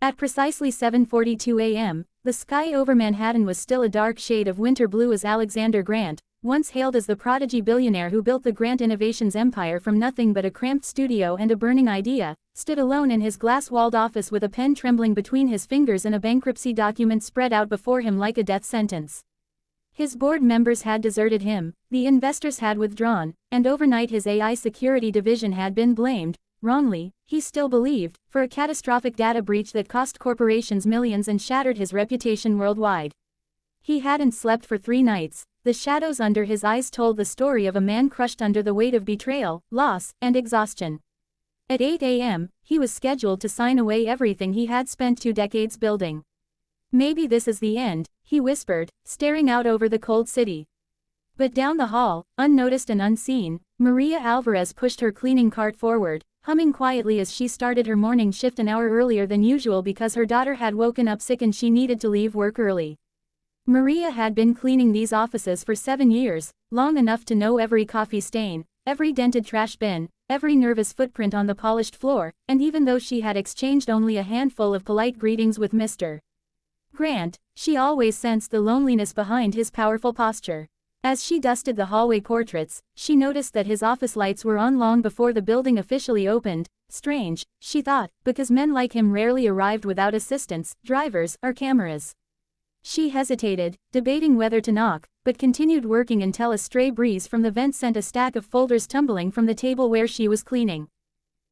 At precisely 7:42 a.m., the sky over Manhattan was still a dark shade of winter blue as Alexander Grant, once hailed as the prodigy billionaire who built the Grant Innovations empire from nothing but a cramped studio and a burning idea, stood alone in his glass-walled office with a pen trembling between his fingers and a bankruptcy document spread out before him like a death sentence. His board members had deserted him, the investors had withdrawn, and overnight his AI security division had been blamed, wrongly, he still believed, for a catastrophic data breach that cost corporations millions and shattered his reputation worldwide. He hadn't slept for 3 nights. The shadows under his eyes told the story of a man crushed under the weight of betrayal, loss, and exhaustion. At 8 a.m., he was scheduled to sign away everything he had spent 2 decades building. "Maybe this is the end," he whispered, staring out over the cold city. But down the hall, unnoticed and unseen, Maria Alvarez pushed her cleaning cart forward, humming quietly as she started her morning shift an hour earlier than usual because her daughter had woken up sick and she needed to leave work early. Maria had been cleaning these offices for 7 years, long enough to know every coffee stain, every dented trash bin, every nervous footprint on the polished floor, and even though she had exchanged only a handful of polite greetings with Mr. Grant, she always sensed the loneliness behind his powerful posture. As she dusted the hallway portraits, she noticed that his office lights were on long before the building officially opened. Strange, she thought, because men like him rarely arrived without assistants, drivers, or cameras. She hesitated, debating whether to knock, but continued working until a stray breeze from the vent sent a stack of folders tumbling from the table where she was cleaning.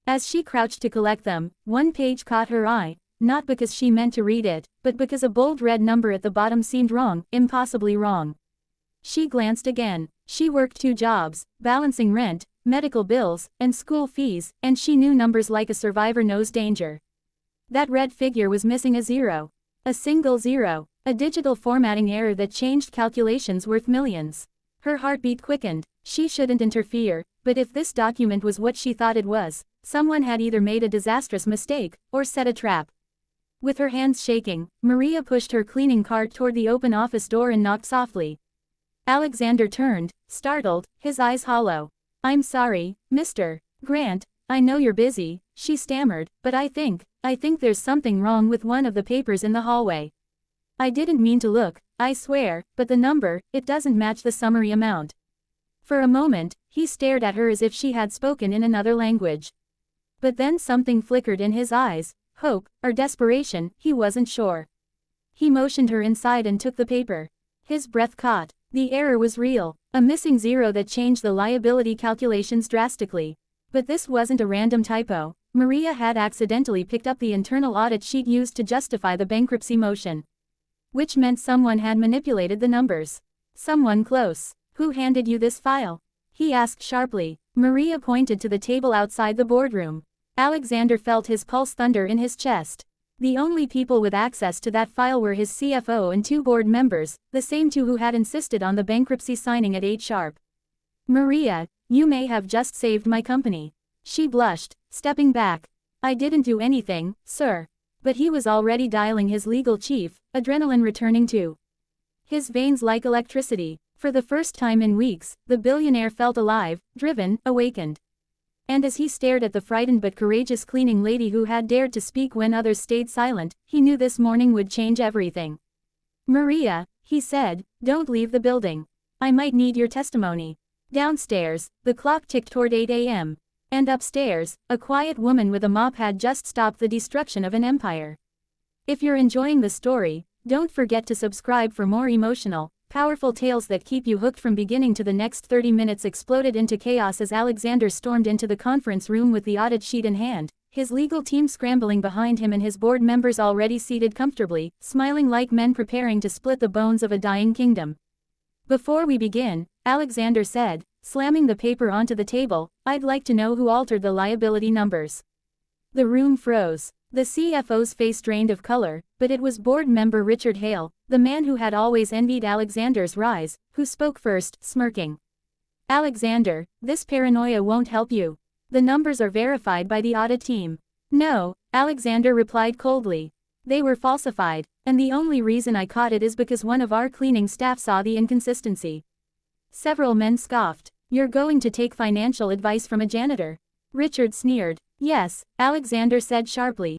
As she crouched to collect them, one page caught her eye, not because she meant to read it, but because a bold red number at the bottom seemed wrong, impossibly wrong. She glanced again. She worked 2 jobs, balancing rent, medical bills, and school fees, and she knew numbers like a survivor knows danger. That red figure was missing a 0. A single 0. A digital formatting error that changed calculations worth millions. Her heartbeat quickened. She shouldn't interfere, but if this document was what she thought it was, someone had either made a disastrous mistake, or set a trap. With her hands shaking, Maria pushed her cleaning cart toward the open office door and knocked softly. Alexander turned, startled, his eyes hollow. "I'm sorry, Mr. Grant, I know you're busy," she stammered, "but I think there's something wrong with one of the papers in the hallway. I didn't mean to look, I swear, but the number, it doesn't match the summary amount." For a moment, he stared at her as if she had spoken in another language. But then something flickered in his eyes, hope, or desperation, he wasn't sure. He motioned her inside and took the paper. His breath caught. The error was real, a missing 0 that changed the liability calculations drastically. But this wasn't a random typo. Maria had accidentally picked up the internal audit sheet used to justify the bankruptcy motion. Which meant someone had manipulated the numbers. Someone close. "Who handed you this file?" he asked sharply. Maria pointed to the table outside the boardroom. Alexander felt his pulse thunder in his chest. The only people with access to that file were his CFO and 2 board members, the same 2 who had insisted on the bankruptcy signing at 8 sharp. "Maria, you may have just saved my company." She blushed, stepping back. "I didn't do anything, sir." But he was already dialing his legal chief, adrenaline returning to his veins like electricity. For the first time in weeks, the billionaire felt alive, driven, awakened. And as he stared at the frightened but courageous cleaning lady who had dared to speak when others stayed silent, he knew this morning would change everything. "Maria," he said, "don't leave the building. I might need your testimony." Downstairs, the clock ticked toward 8 a.m. And upstairs, a quiet woman with a mop had just stopped the destruction of an empire. If you're enjoying the story, don't forget to subscribe for more emotional, powerful tales that keep you hooked from beginning to the next 30 minutes exploded into chaos as Alexander stormed into the conference room with the audit sheet in hand, his legal team scrambling behind him and his board members already seated comfortably, smiling like men preparing to split the bones of a dying kingdom. "Before we begin," Alexander said, slamming the paper onto the table, "I'd like to know who altered the liability numbers." The room froze. The CFO's face drained of color, but it was board member Richard Hale, the man who had always envied Alexander's rise, who spoke first, smirking. "Alexander, this paranoia won't help you. The numbers are verified by the audit team." "No," Alexander replied coldly. "They were falsified, and the only reason I caught it is because one of our cleaning staff saw the inconsistency." Several men scoffed. "You're going to take financial advice from a janitor?" Richard sneered. "Yes," Alexander said sharply.